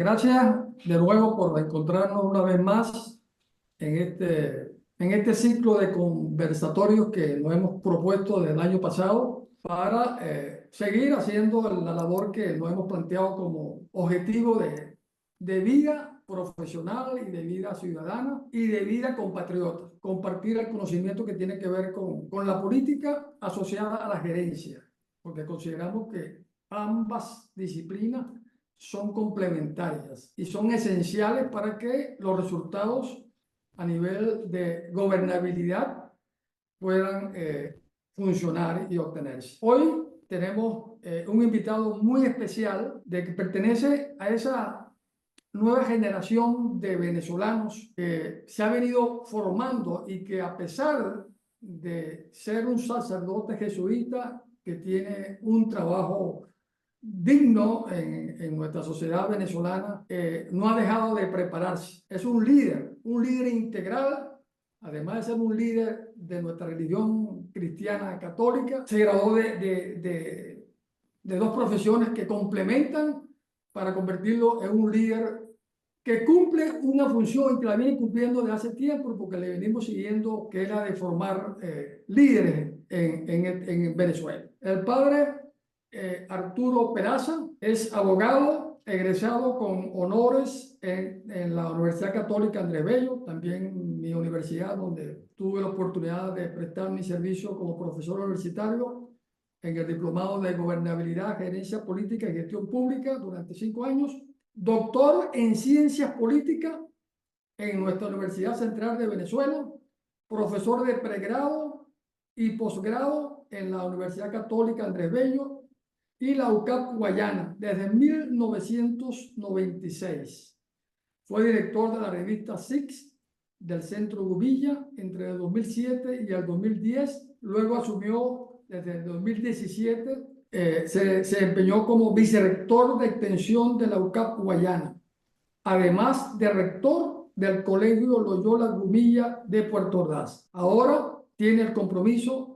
Gracias de nuevo por encontrarnos una vez más en este ciclo de conversatorios que nos hemos propuesto desde el año pasado para seguir haciendo la labor que nos hemos planteado como objetivo de vida profesional y de vida ciudadana y de vida compatriota. Compartir el conocimiento que tiene que ver con la política asociada a la gerencia, porque consideramos que ambas disciplinas son complementarias y son esenciales para que los resultados a nivel de gobernabilidad puedan funcionar y obtenerse. Hoy tenemos un invitado muy especial que pertenece a esa nueva generación de venezolanos que se ha venido formando y que, a pesar de ser un sacerdote jesuita que tiene un trabajo digno en nuestra sociedad venezolana, no ha dejado de prepararse. Es un líder integral, además de ser un líder de nuestra religión cristiana católica. Se graduó de dos profesiones que complementan para convertirlo en un líder que cumple una función y que la viene cumpliendo desde hace tiempo, porque le venimos siguiendo, que es la de formar líderes en Venezuela. El padre Arturo Peraza es abogado, egresado con honores en la Universidad Católica Andrés Bello, también mi universidad, donde tuve la oportunidad de prestar mi servicio como profesor universitario en el diplomado de Gobernabilidad, Gerencia Política y Gestión Pública durante 5 años. Doctor en Ciencias Políticas en nuestra Universidad Central de Venezuela, profesor de pregrado y posgrado en la Universidad Católica Andrés Bello y la UCAP Guayana desde 1996. Fue director de la revista SIX del Centro Gubilla entre el 2007 y el 2010. Luego asumió desde el 2017, se empeñó como vicerrector de extensión de la UCAP Guayana, además de rector del Colegio Loyola Gumilla de Puerto Ordaz. Ahora tiene el compromiso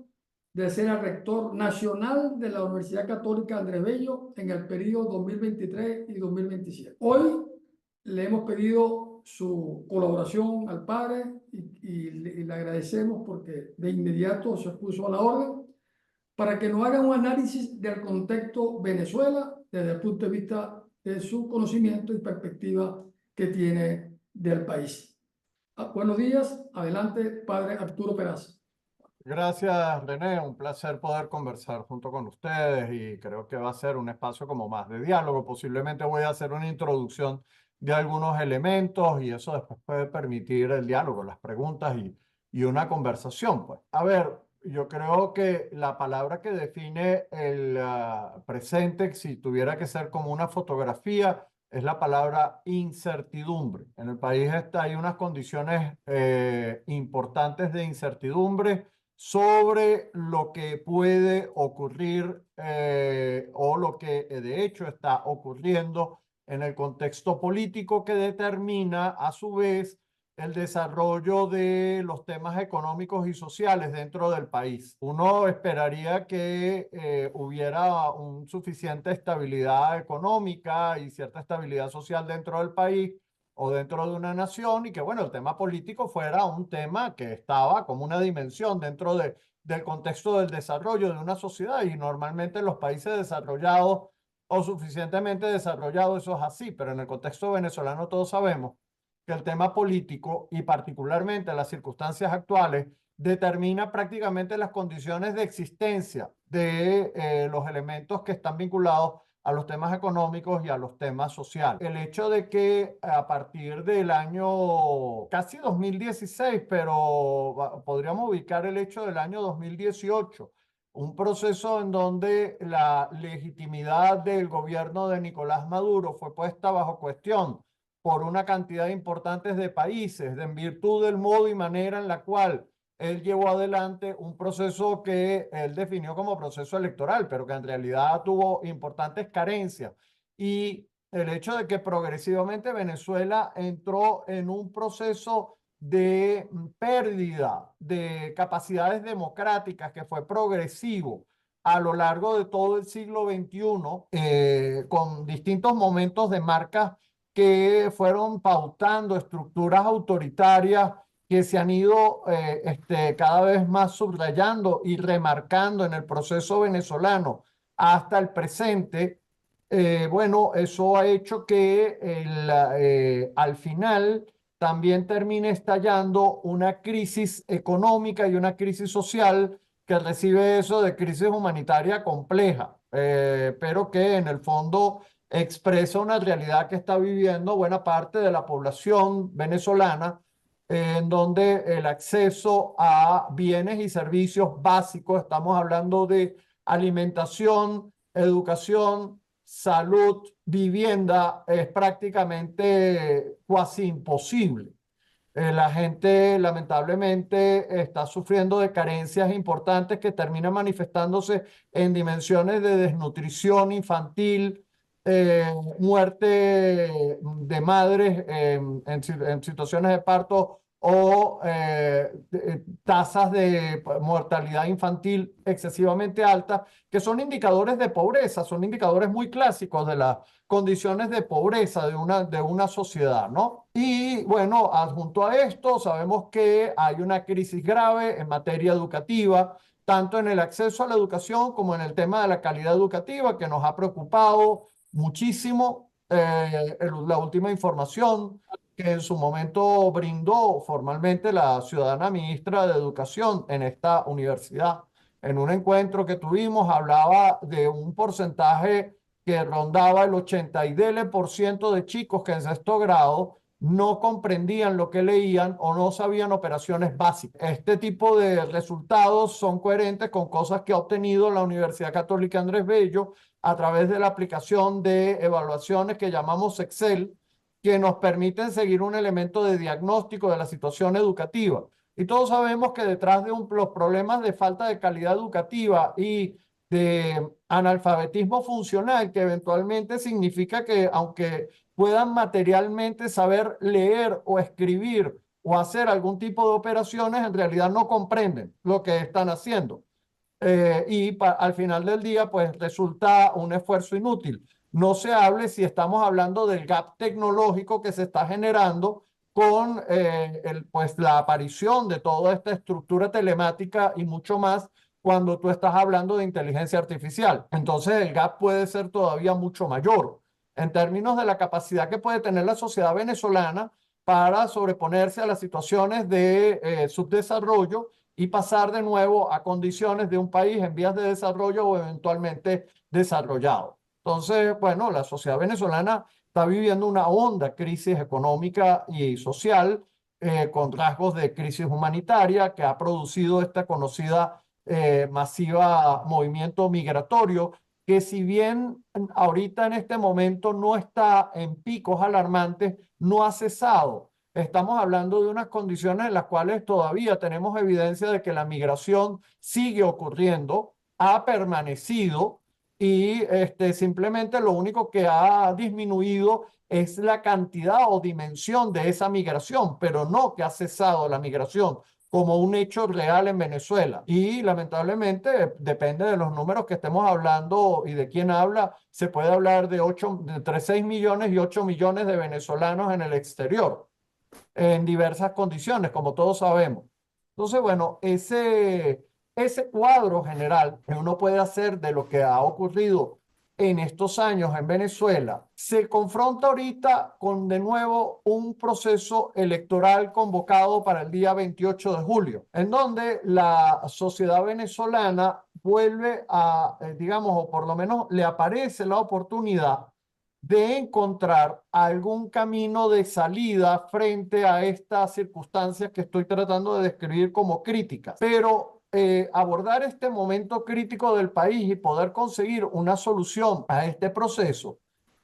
de ser el rector nacional de la Universidad Católica Andrés Bello en el periodo 2023 y 2027. Hoy le hemos pedido su colaboración al padre y le agradecemos porque de inmediato se puso a la orden para que nos haga un análisis del contexto Venezuela desde el punto de vista de su conocimiento y perspectiva que tiene del país. Buenos días, adelante, padre Arturo Peraza. Gracias, René. Un placer poder conversar junto con ustedes y creo que va a ser un espacio como más de diálogo. Posiblemente voy a hacer una introducción de algunos elementos y eso después puede permitir el diálogo, las preguntas y una conversación, pues. A ver, yo creo que la palabra que define el presente, si tuviera que ser como una fotografía, es la palabra incertidumbre. En el país hay unas condiciones importantes de incertidumbre sobre lo que puede ocurrir o lo que de hecho está ocurriendo en el contexto político que determina a su vez el desarrollo de los temas económicos y sociales dentro del país. Uno esperaría que hubiera una suficiente estabilidad económica y cierta estabilidad social dentro del país o dentro de una nación y que, bueno, el tema político fuera un tema que estaba como una dimensión dentro del contexto del desarrollo de una sociedad y normalmente en los países desarrollados o suficientemente desarrollados eso es así, pero en el contexto venezolano todos sabemos que el tema político y particularmente las circunstancias actuales determina prácticamente las condiciones de existencia de los elementos que están vinculados a los temas económicos y a los temas sociales. El hecho de que a partir del año casi 2016, pero podríamos ubicar el hecho del año 2018, un proceso en donde la legitimidad del gobierno de Nicolás Maduro fue puesta bajo cuestión por una cantidad importante de países, en virtud del modo y manera en la cual él llevó adelante un proceso que él definió como proceso electoral, pero que en realidad tuvo importantes carencias. Y el hecho de que progresivamente Venezuela entró en un proceso de pérdida de capacidades democráticas que fue progresivo a lo largo de todo el siglo XXI, con distintos momentos de marcas que fueron pautando estructuras autoritarias que se han ido cada vez más subrayando y remarcando en el proceso venezolano hasta el presente. Bueno, eso ha hecho que al final también termine estallando una crisis económica y una crisis social que recibe eso de crisis humanitaria compleja, pero que en el fondo expresa una realidad que está viviendo buena parte de la población venezolana, en donde el acceso a bienes y servicios básicos, estamos hablando de alimentación, educación, salud, vivienda, es prácticamente cuasi imposible. La gente lamentablemente está sufriendo de carencias importantes que terminan manifestándose en dimensiones de desnutrición infantil, muerte de madres en situaciones de parto o tasas de mortalidad infantil excesivamente altas, que son indicadores de pobreza, son indicadores muy clásicos de las condiciones de pobreza de una sociedad, ¿no? Y bueno, adjunto a esto, sabemos que hay una crisis grave en materia educativa, tanto en el acceso a la educación como en el tema de la calidad educativa, que nos ha preocupado muchísimo. La última información que en su momento brindó formalmente la ciudadana ministra de Educación en esta universidad, en un encuentro que tuvimos, hablaba de un porcentaje que rondaba el 80% de chicos que en sexto grado no comprendían lo que leían o no sabían operaciones básicas. Este tipo de resultados son coherentes con cosas que ha obtenido la Universidad Católica Andrés Bello a través de la aplicación de evaluaciones que llamamos Excel, que nos permiten seguir un elemento de diagnóstico de la situación educativa. Y todos sabemos que detrás de los problemas de falta de calidad educativa y de analfabetismo funcional, que eventualmente significa que aunque puedan materialmente saber leer o escribir o hacer algún tipo de operaciones, en realidad no comprenden lo que están haciendo. Al final del día, pues resulta un esfuerzo inútil. No se hable si estamos hablando del gap tecnológico que se está generando con pues, la aparición de toda esta estructura telemática y mucho más cuando tú estás hablando de inteligencia artificial. Entonces el gap puede ser todavía mucho mayor en términos de la capacidad que puede tener la sociedad venezolana para sobreponerse a las situaciones de subdesarrollo y pasar de nuevo a condiciones de un país en vías de desarrollo o eventualmente desarrollado. Entonces, bueno, la sociedad venezolana está viviendo una honda crisis económica y social con rasgos de crisis humanitaria que ha producido esta conocida masiva movimiento migratorio que si bien ahorita en este momento no está en picos alarmantes, no ha cesado. Estamos hablando de unas condiciones en las cuales todavía tenemos evidencia de que la migración sigue ocurriendo, ha permanecido y simplemente lo único que ha disminuido es la cantidad o dimensión de esa migración, pero no que ha cesado la migración como un hecho real en Venezuela. Y lamentablemente, depende de los números que estemos hablando y de quién habla, se puede hablar de entre 6 millones y 8 millones de venezolanos en el exterior en diversas condiciones, como todos sabemos. Entonces, bueno, ese cuadro general que uno puede hacer de lo que ha ocurrido en estos años en Venezuela, se confronta ahorita con de nuevo un proceso electoral convocado para el día 28 de julio, en donde la sociedad venezolana vuelve a, digamos, o por lo menos le aparece la oportunidad de encontrar algún camino de salida frente a estas circunstancias que estoy tratando de describir como críticas. Pero abordar este momento crítico del país y poder conseguir una solución a este proceso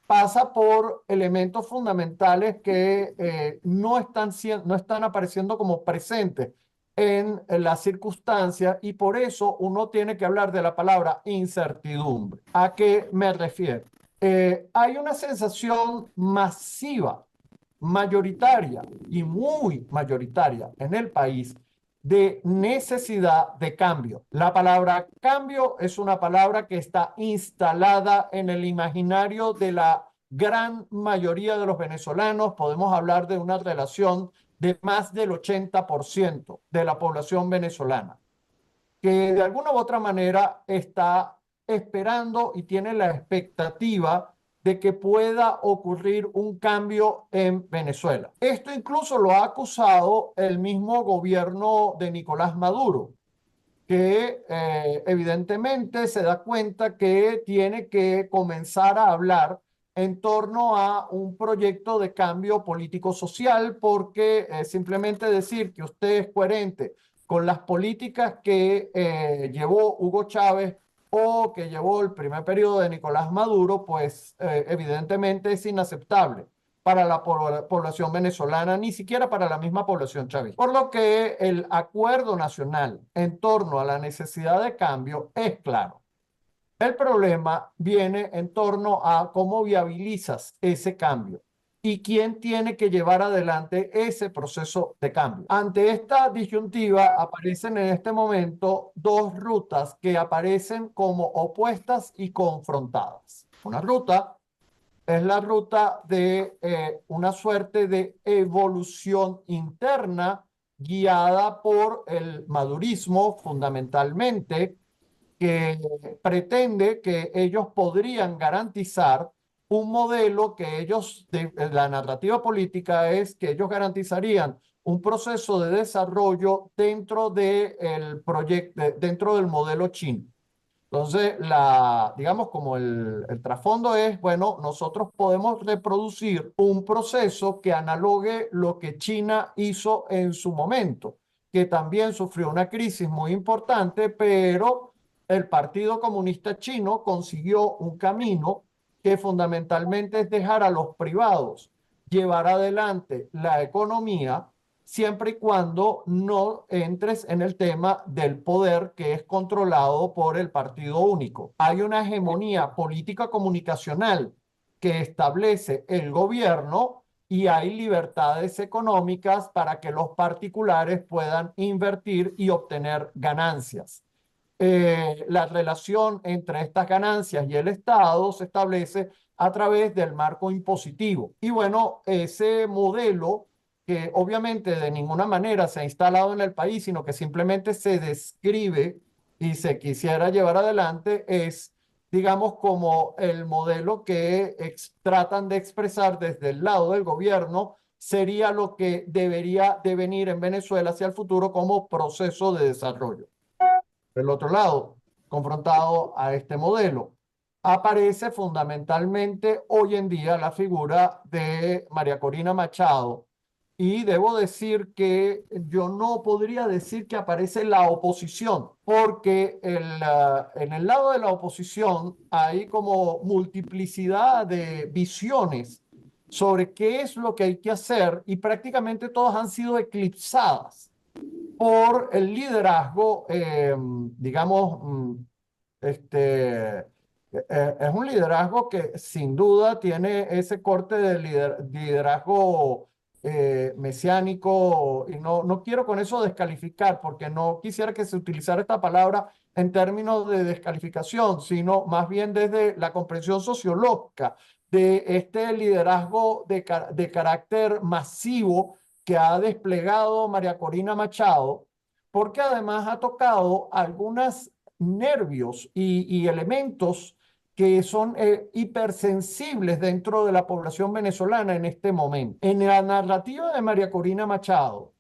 pasa por elementos fundamentales que no están apareciendo como presentes en las circunstancias y por eso uno tiene que hablar de la palabra incertidumbre. ¿A qué me refiero? Hay una sensación masiva, mayoritaria y muy mayoritaria en el país de necesidad de cambio. La palabra cambio es una palabra que está instalada en el imaginario de la gran mayoría de los venezolanos, podemos hablar de una relación de más del 80% de la población venezolana, que de alguna u otra manera está esperando y tiene la expectativa de que pueda ocurrir un cambio en Venezuela. Esto incluso lo ha acusado el mismo gobierno de Nicolás Maduro, que evidentemente se da cuenta que tiene que comenzar a hablar en torno a un proyecto de cambio político-social, porque simplemente decir que usted es coherente con las políticas que llevó Hugo Chávez o que llevó el primer periodo de Nicolás Maduro, pues evidentemente es inaceptable para la población venezolana, ni siquiera para la misma población chavista. Por lo que el acuerdo nacional en torno a la necesidad de cambio es claro. El problema viene en torno a cómo viabilizas ese cambio y quién tiene que llevar adelante ese proceso de cambio. Ante esta disyuntiva aparecen en este momento dos rutas que aparecen como opuestas y confrontadas. Una ruta es la ruta de una suerte de evolución interna guiada por el madurismo fundamentalmente, que pretende que ellos podrían garantizar un modelo que ellos, la narrativa política es que ellos garantizarían un proceso de desarrollo dentro del proyecto, dentro del modelo chino. Entonces, digamos, como el trasfondo es, bueno, nosotros podemos reproducir un proceso que analogue lo que China hizo en su momento, que también sufrió una crisis muy importante, pero el Partido Comunista Chino consiguió un camino que fundamentalmente es dejar a los privados llevar adelante la economía siempre y cuando no entres en el tema del poder que es controlado por el partido único. Hay una hegemonía política comunicacional que establece el gobierno y hay libertades económicas para que los particulares puedan invertir y obtener ganancias. La relación entre estas ganancias y el Estado se establece a través del marco impositivo. Y bueno, ese modelo que obviamente de ninguna manera se ha instalado en el país, sino que simplemente se describe y se quisiera llevar adelante, es, digamos, como el modelo que tratan de expresar desde el lado del gobierno, sería lo que debería devenir en Venezuela hacia el futuro como proceso de desarrollo. Del otro lado, confrontado a este modelo, aparece fundamentalmente hoy en día la figura de María Corina Machado. Y debo decir que yo no podría decir que aparece la oposición, porque en el lado de la oposición hay como multiplicidad de visiones sobre qué es lo que hay que hacer y prácticamente todas han sido eclipsadas por el liderazgo, digamos, es un liderazgo que sin duda tiene ese corte de liderazgo mesiánico, y no quiero con eso descalificar, porque no quisiera que se utilizara esta palabra en términos de descalificación, sino más bien desde la comprensión sociológica de este liderazgo de carácter masivo que ha desplegado María Corina Machado, porque además ha tocado algunos nervios y elementos que son hipersensibles dentro de la población venezolana en este momento. En la narrativa de María Corina Machado,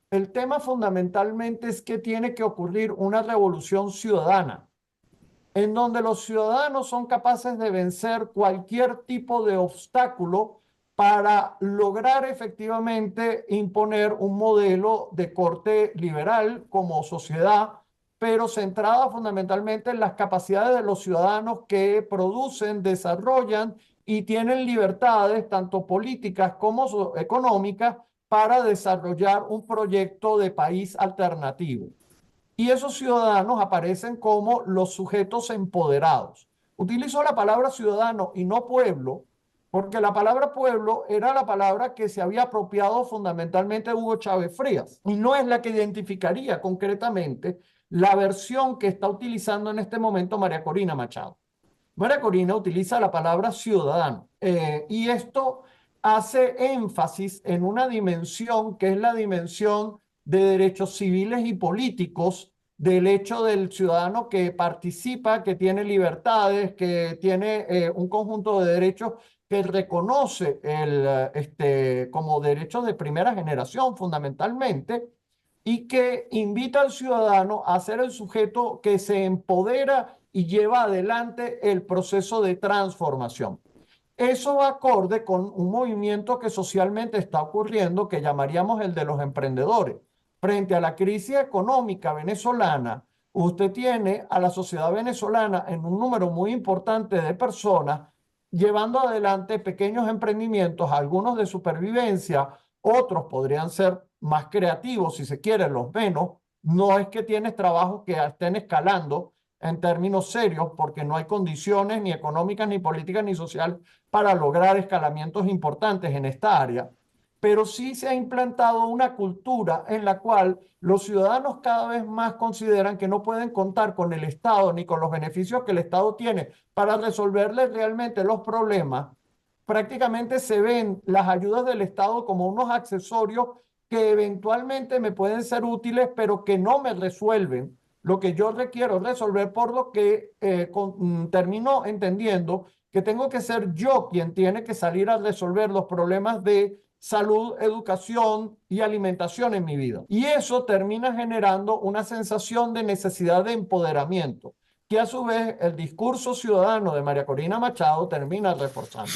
el tema fundamentalmente es que tiene que ocurrir una revolución ciudadana, en donde los ciudadanos son capaces de vencer cualquier tipo de obstáculo para lograr efectivamente imponer un modelo de corte liberal como sociedad, pero centrada fundamentalmente en las capacidades de los ciudadanos que producen, desarrollan y tienen libertades tanto políticas como económicas para desarrollar un proyecto de país alternativo. Y esos ciudadanos aparecen como los sujetos empoderados. Utilizo la palabra ciudadano y no pueblo, porque la palabra pueblo era la palabra que se había apropiado fundamentalmente Hugo Chávez Frías, y no es la que identificaría concretamente la versión que está utilizando en este momento María Corina Machado. María Corina utiliza la palabra ciudadano y esto hace énfasis en una dimensión que es la dimensión de derechos civiles y políticos, del hecho del ciudadano que participa, que tiene libertades, que tiene un conjunto de derechos que reconoce como derechos de primera generación fundamentalmente y que invita al ciudadano a ser el sujeto que se empodera y lleva adelante el proceso de transformación. Eso va acorde con un movimiento que socialmente está ocurriendo que llamaríamos el de los emprendedores. Frente a la crisis económica venezolana, usted tiene a la sociedad venezolana en un número muy importante de personas llevando adelante pequeños emprendimientos, algunos de supervivencia, otros podrían ser más creativos, si se quiere, los menos. No es que tienes trabajos que estén escalando en términos serios, porque no hay condiciones ni económicas, ni políticas, ni sociales para lograr escalamientos importantes en esta área, pero sí se ha implantado una cultura en la cual los ciudadanos cada vez más consideran que no pueden contar con el Estado ni con los beneficios que el Estado tiene para resolverles realmente los problemas. Prácticamente se ven las ayudas del Estado como unos accesorios que eventualmente me pueden ser útiles, pero que no me resuelven lo que yo requiero resolver, por lo que termino entendiendo que tengo que ser yo quien tiene que salir a resolver los problemas de salud, educación y alimentación en mi vida. Y eso termina generando una sensación de necesidad de empoderamiento, que a su vez el discurso ciudadano de María Corina Machado termina reforzando.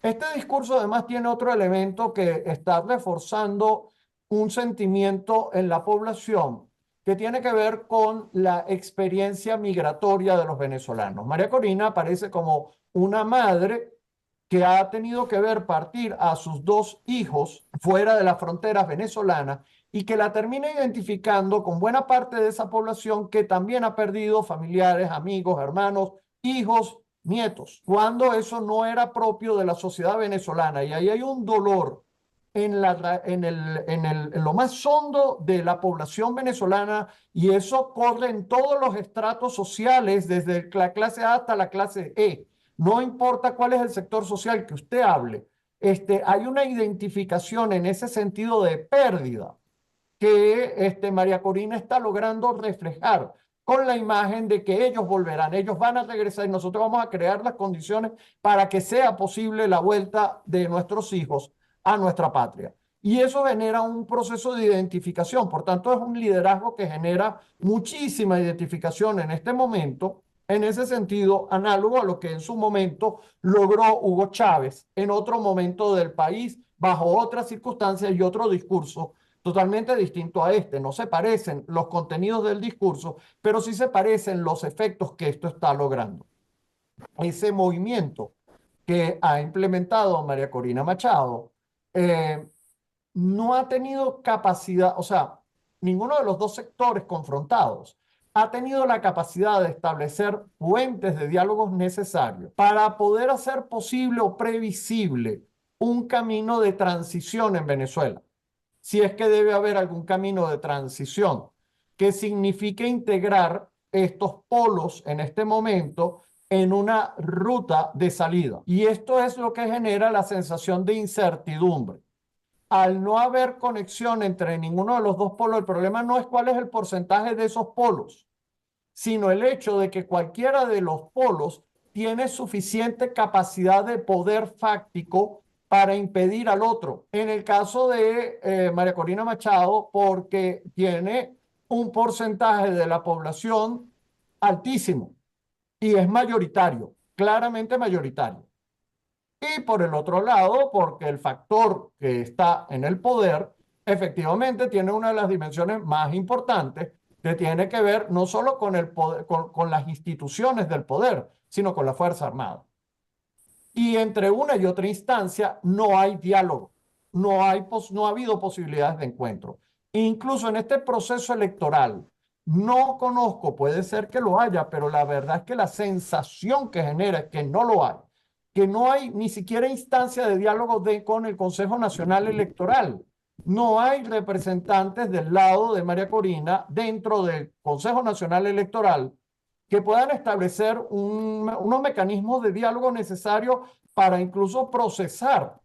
Este discurso además tiene otro elemento que está reforzando un sentimiento en la población que tiene que ver con la experiencia migratoria de los venezolanos. María Corina aparece como una madre que ha tenido que ver partir a sus dos hijos fuera de las fronteras venezolanas y que la termina identificando con buena parte de esa población que también ha perdido familiares, amigos, hermanos, hijos, nietos, cuando eso no era propio de la sociedad venezolana. Y ahí hay un dolor en lo más hondo de la población venezolana, y eso corre en todos los estratos sociales, desde la clase A hasta la clase E. No importa cuál es el sector social que usted hable, hay una identificación en ese sentido de pérdida que María Corina está logrando reflejar con la imagen de que ellos volverán, ellos van a regresar y nosotros vamos a crear las condiciones para que sea posible la vuelta de nuestros hijos a nuestra patria. Y eso genera un proceso de identificación. Por tanto, es un liderazgo que genera muchísima identificación en este momento, en ese sentido, análogo a lo que en su momento logró Hugo Chávez en otro momento del país, bajo otras circunstancias y otro discurso totalmente distinto a este. No se parecen los contenidos del discurso, pero sí se parecen los efectos que esto está logrando. Ese movimiento que ha implementado María Corina Machado no ha tenido capacidad, o sea, ninguno de los dos sectores confrontados ha tenido la capacidad de establecer puentes de diálogos necesarios para poder hacer posible o previsible un camino de transición en Venezuela. Si es que debe haber algún camino de transición que signifique integrar estos polos en este momento en una ruta de salida. Y esto es lo que genera la sensación de incertidumbre. Al no haber conexión entre ninguno de los dos polos, el problema no es cuál es el porcentaje de esos polos, sino el hecho de que cualquiera de los polos tiene suficiente capacidad de poder fáctico para impedir al otro. En el caso de María Corina Machado, porque tiene un porcentaje de la población altísimo y es mayoritario, claramente mayoritario. Y por el otro lado, porque el factor que está en el poder efectivamente tiene una de las dimensiones más importantes, que tiene que ver no solo con el poder, con las instituciones del poder, sino con la Fuerza Armada. Y entre una y otra instancia no hay diálogo, no ha habido posibilidades de encuentro. Incluso en este proceso electoral, no conozco, puede ser que lo haya, pero la verdad es que la sensación que genera es que no lo hay, que no hay ni siquiera instancia de diálogo con el Consejo Nacional Electoral. No hay representantes del lado de María Corina dentro del Consejo Nacional Electoral que puedan establecer unos mecanismos de diálogo necesarios para incluso procesar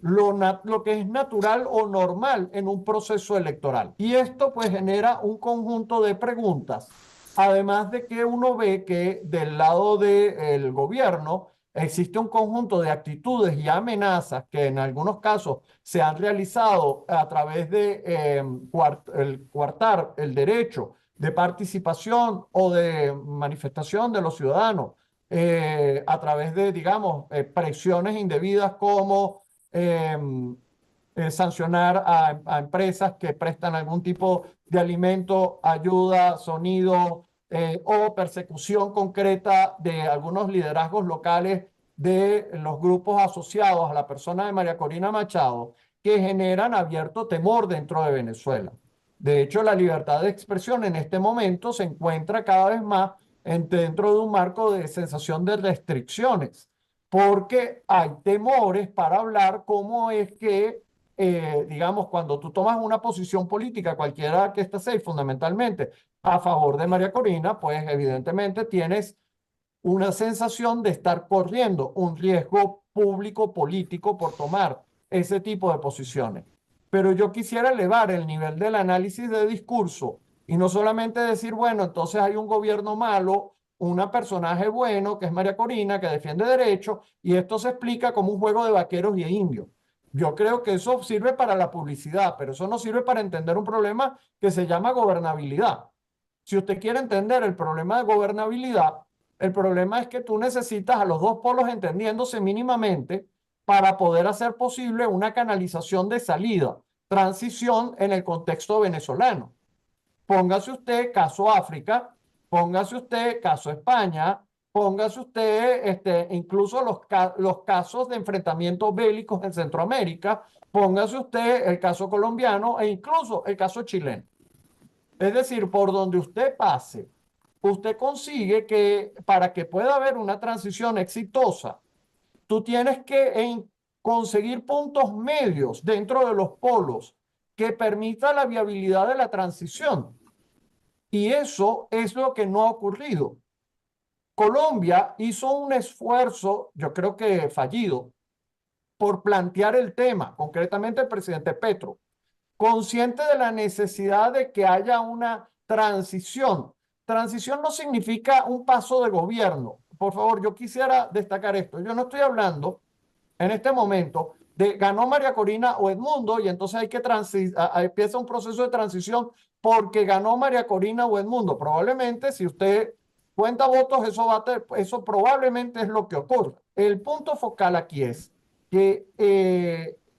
lo que es natural o normal en un proceso electoral. Y esto pues genera un conjunto de preguntas, además de que uno ve que del lado del gobierno existe un conjunto de actitudes y amenazas que en algunos casos se han realizado a través de coartar el derecho de participación o de manifestación de los ciudadanos a través de, digamos, presiones indebidas como sancionar a empresas que prestan algún tipo de alimento, ayuda, sonido o persecución concreta de algunos liderazgos locales de los grupos asociados a la persona de María Corina Machado, que generan abierto temor dentro de Venezuela. De hecho, la libertad de expresión en este momento se encuentra cada vez más dentro de un marco de sensación de restricciones, porque hay temores para hablar cómo es que, digamos, cuando tú tomas una posición política, cualquiera que ésta sea, y fundamentalmente a favor de María Corina, pues evidentemente tienes una sensación de estar corriendo un riesgo público político por tomar ese tipo de posiciones. Pero yo quisiera elevar el nivel del análisis de discurso y no solamente decir, bueno, entonces hay un gobierno malo, una personaje bueno, que es María Corina, que defiende derechos, y esto se explica como un juego de vaqueros y indios. Yo creo que eso sirve para la publicidad, pero eso no sirve para entender un problema que se llama gobernabilidad. Si usted quiere entender el problema de gobernabilidad, el problema es que tú necesitas a los dos polos entendiéndose mínimamente para poder hacer posible una canalización de salida, transición en el contexto venezolano. Póngase usted caso África, póngase usted caso España, póngase usted incluso los casos de enfrentamientos bélicos en Centroamérica, póngase usted el caso colombiano e incluso el caso chileno. Es decir, por donde usted pase, usted consigue que para que pueda haber una transición exitosa, tú tienes que conseguir puntos medios dentro de los polos que permita la viabilidad de la transición. Y eso es lo que no ha ocurrido. Colombia hizo un esfuerzo, yo creo que fallido, por plantear el tema, concretamente el presidente Petro, consciente de la necesidad de que haya una transición. Transición no significa un paso de gobierno. Por favor, yo quisiera destacar esto. Yo no estoy hablando en este momento de ganó María Corina o Edmundo y entonces hay que empieza un proceso de transición porque ganó María Corina o Edmundo. Probablemente si usted cuenta votos, eso probablemente es lo que ocurre. El punto focal aquí es que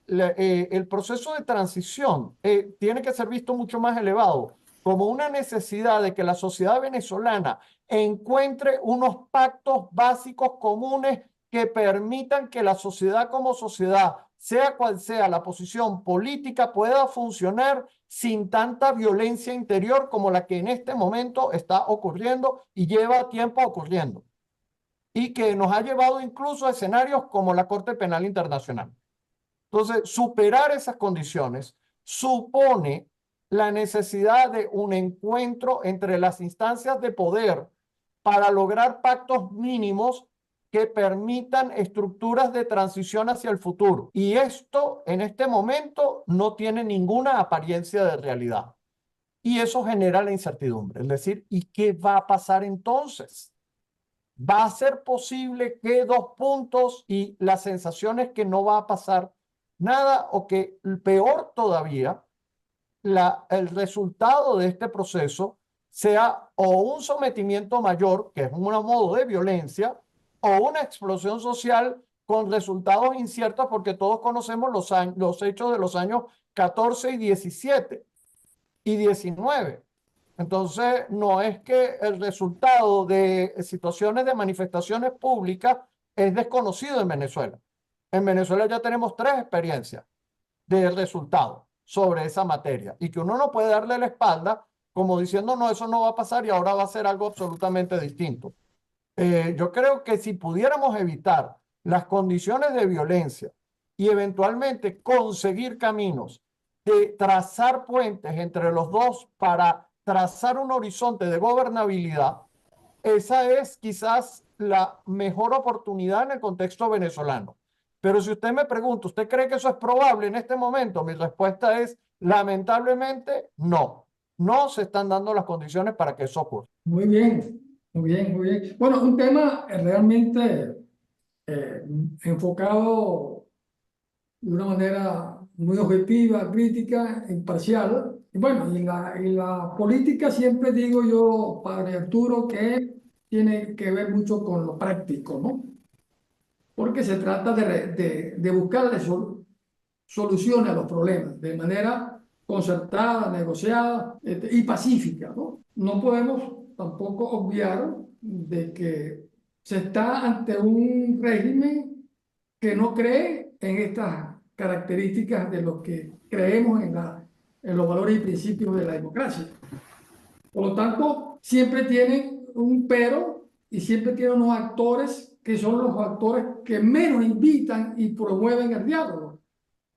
el proceso de transición tiene que ser visto mucho más elevado como una necesidad de que la sociedad venezolana encuentre unos pactos básicos comunes que permitan que la sociedad como sociedad, sea cual sea la posición política, pueda funcionar sin tanta violencia interior como la que en este momento está ocurriendo y lleva tiempo ocurriendo. Y que nos ha llevado incluso a escenarios como la Corte Penal Internacional. Entonces, superar esas condiciones supone la necesidad de un encuentro entre las instancias de poder para lograr pactos mínimos que permitan estructuras de transición hacia el futuro. Y esto en este momento no tiene ninguna apariencia de realidad. Y eso genera la incertidumbre. Es decir, ¿y qué va a pasar entonces? ¿Va a ser posible que dos puntos y la sensación es que no va a pasar nada o que peor todavía, el resultado de este proceso sea o un sometimiento mayor, que es un modo de violencia, o una explosión social con resultados inciertos porque todos conocemos los hechos de los años 14 y 17 y 19. Entonces, no es que el resultado de situaciones de manifestaciones públicas es desconocido en Venezuela. En Venezuela ya tenemos 3 experiencias de resultados sobre esa materia y que uno no puede darle la espalda como diciendo, no, eso no va a pasar y ahora va a ser algo absolutamente distinto. Yo creo que si pudiéramos evitar las condiciones de violencia y eventualmente conseguir caminos de trazar puentes entre los dos para trazar un horizonte de gobernabilidad, esa es quizás la mejor oportunidad en el contexto venezolano. Pero si usted me pregunta, ¿usted cree que eso es probable en este momento? Mi respuesta es, lamentablemente, no. No se están dando las condiciones para que eso ocurra. Muy bien, muy bien, muy bien. Bueno, un tema realmente eh, enfocado de una manera muy objetiva, crítica, imparcial. Y bueno, y la política siempre digo yo, padre Arturo, que tiene que ver mucho con lo práctico, ¿no? Porque se trata de buscarle soluciones a los problemas de manera concertada, negociada, y pacífica, ¿no? No podemos tampoco obviar de que se está ante un régimen que no cree en estas características de lo que creemos en los valores y principios de la democracia. Por lo tanto, siempre tienen un pero y siempre tienen unos actores que son los actores que menos invitan y promueven el diálogo,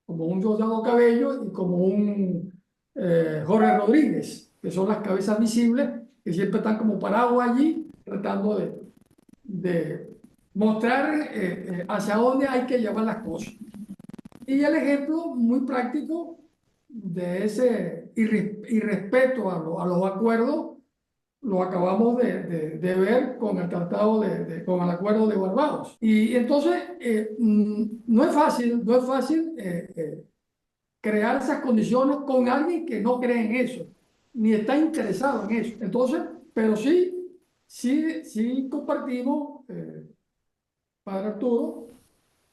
como un Diosdado Cabello y como un Jorge Rodríguez, que son las cabezas visibles que siempre están como parados allí tratando de mostrar hacia dónde hay que llevar las cosas. Y el ejemplo muy práctico de ese irrespeto a los acuerdos lo acabamos de ver con el tratado con el acuerdo de Barbados. Y entonces no es fácil, no es fácil crear esas condiciones con alguien que no cree en eso, ni está interesado en eso. Entonces, pero sí compartimos, Padre Arturo,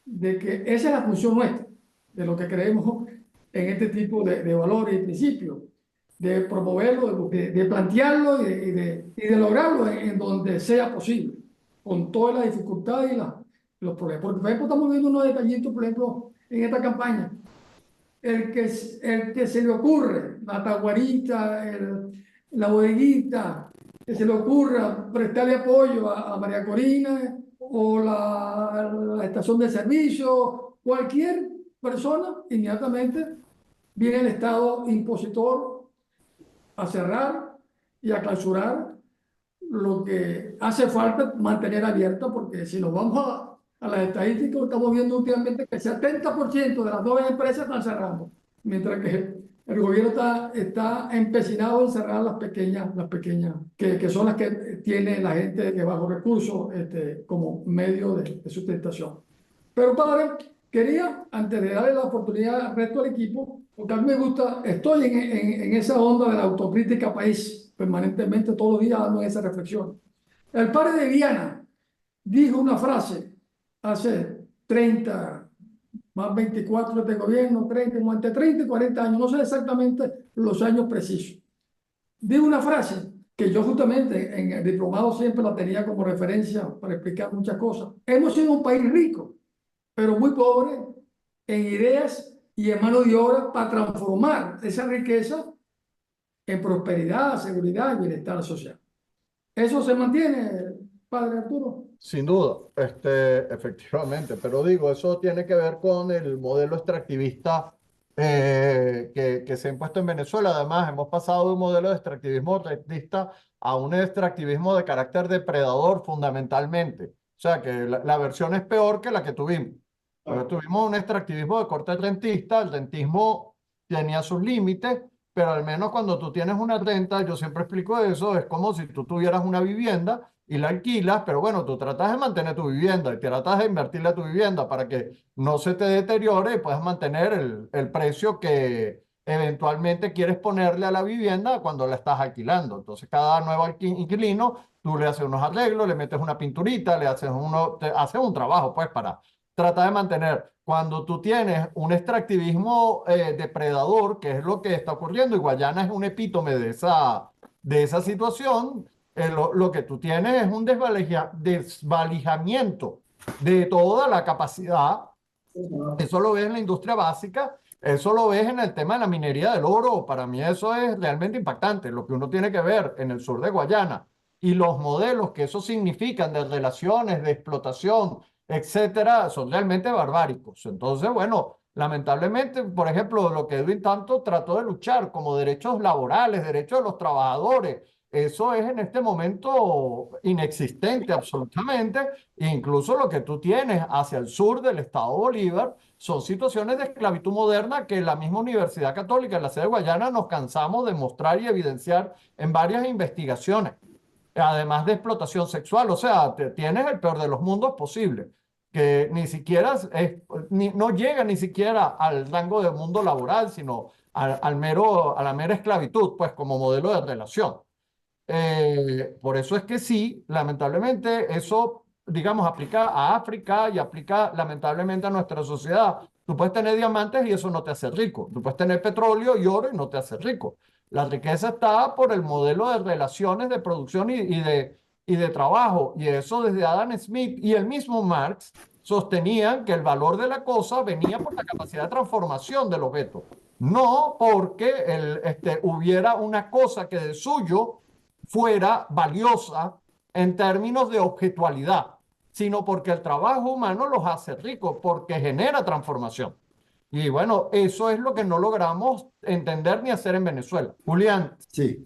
de que esa es la función nuestra, de lo que creemos en este tipo de valores y principios, de promoverlo, de plantearlo y de lograrlo en donde sea posible, con todas las dificultades y los problemas. Porque, por ejemplo, estamos viendo unos detallitos, por ejemplo, en esta campaña. El que se le ocurre, la taguarita, la bodeguita, que se le ocurra prestarle apoyo a María Corina o la estación de servicio, cualquier persona, inmediatamente viene el Estado impositor a cerrar y a clausurar lo que hace falta mantener abierta, porque si nos vamos a las estadísticas, estamos viendo últimamente que el 70% de las nuevas empresas están cerrando, mientras que el gobierno está empecinado en cerrar las pequeñas que son las que tiene la gente de bajos recursos como medio de sustentación. Pero padre, quería, antes de darle la oportunidad al resto del equipo, porque a mí me gusta, estoy en esa onda de la autocrítica país, permanentemente, todos los días dando esa reflexión. El padre de Viana dijo una frase hace 30, más 24 de gobierno, 30, como entre 30 y 40 años, no sé exactamente los años precisos. Dijo una frase que yo justamente en el diplomado siempre la tenía como referencia para explicar muchas cosas. Hemos sido un país rico, pero muy pobre en ideas y en mano de obra para transformar esa riqueza en prosperidad, seguridad y bienestar social. ¿Eso se mantiene, padre Arturo? Sin duda, efectivamente, pero digo, eso tiene que ver con el modelo extractivista que se ha impuesto en Venezuela. Además, hemos pasado de un modelo de extractivismo rentista a un extractivismo de carácter depredador fundamentalmente. O sea, que la versión es peor que la que tuvimos. Porque tuvimos un extractivismo de corte rentista, el rentismo tenía sus límites, pero al menos cuando tú tienes una renta, yo siempre explico eso, es como si tú tuvieras una vivienda y la alquilas, pero bueno, tú tratas de mantener tu vivienda y tratas de invertirle a tu vivienda para que no se te deteriore y puedas mantener el precio que eventualmente quieres ponerle a la vivienda cuando la estás alquilando. Entonces, cada nuevo inquilino, tú le haces unos arreglos, le metes una pinturita, te haces un trabajo, pues, para tratar de mantener. Cuando tú tienes un extractivismo depredador, que es lo que está ocurriendo, y Guayana es un epítome de esa situación, lo que tú tienes es un desvalijamiento de toda la capacidad. Eso lo ves en la industria básica, eso lo ves en el tema de la minería del oro. Para mí eso es realmente impactante, lo que uno tiene que ver en el sur de Guayana y los modelos que eso significan de relaciones, de explotación, etcétera, son realmente barbáricos. Entonces, bueno, lamentablemente, por ejemplo, lo que Edwin tanto trató de luchar como derechos laborales, derechos de los trabajadores, eso es en este momento inexistente absolutamente. Incluso lo que tú tienes hacia el sur del estado Bolívar son situaciones de esclavitud moderna que la misma Universidad Católica en la sede de Guayana nos cansamos de mostrar y evidenciar en varias investigaciones, además de explotación sexual. O sea, tienes el peor de los mundos posible, que ni siquiera no llega ni siquiera al rango de mundo laboral, sino a la mera esclavitud, pues como modelo de relación. Por eso es que sí, lamentablemente eso, digamos, aplica a África y aplica lamentablemente a nuestra sociedad. Tú puedes tener diamantes y eso no te hace rico. Tú puedes tener petróleo y oro y no te hace rico. La riqueza está por el modelo de relaciones de producción y de trabajo. Y eso desde Adam Smith y el mismo Marx sostenían que el valor de la cosa venía por la capacidad de transformación del objeto. No porque hubiera una cosa que de suyo fuera valiosa en términos de objetualidad, sino porque el trabajo humano los hace ricos, porque genera transformación. Y bueno, eso es lo que no logramos entender ni hacer en Venezuela. Julián. Sí,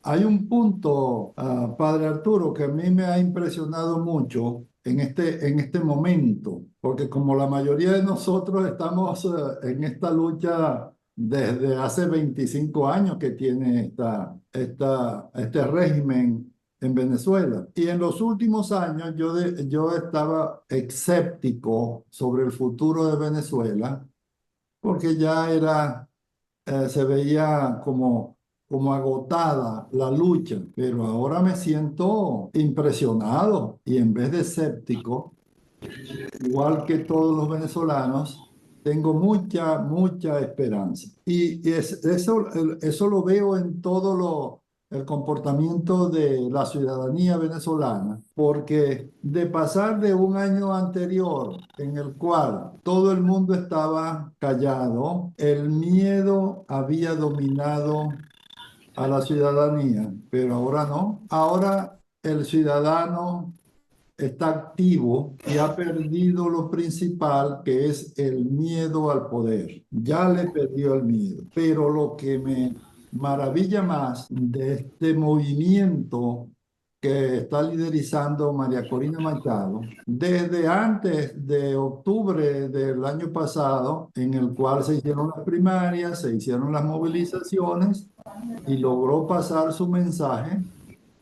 hay un punto, Padre Arturo, que a mí me ha impresionado mucho en este momento, porque como la mayoría de nosotros estamos en esta lucha desde hace 25 años que tiene este régimen en Venezuela. Y en los últimos años yo estaba escéptico sobre el futuro de Venezuela, porque ya se veía como agotada la lucha, pero ahora me siento impresionado y en vez de escéptico, igual que todos los venezolanos, tengo mucha esperanza. Eso lo veo en el comportamiento de la ciudadanía venezolana, porque de pasar de un año anterior en el cual todo el mundo estaba callado, el miedo había dominado a la ciudadanía, pero ahora no. Ahora el ciudadano está activo y ha perdido lo principal, que es el miedo al poder. Ya le perdió el miedo. Pero lo que me maravilla más de este movimiento que está liderizando María Corina Machado, desde antes de octubre del año pasado, en el cual se hicieron las primarias, se hicieron las movilizaciones y logró pasar su mensaje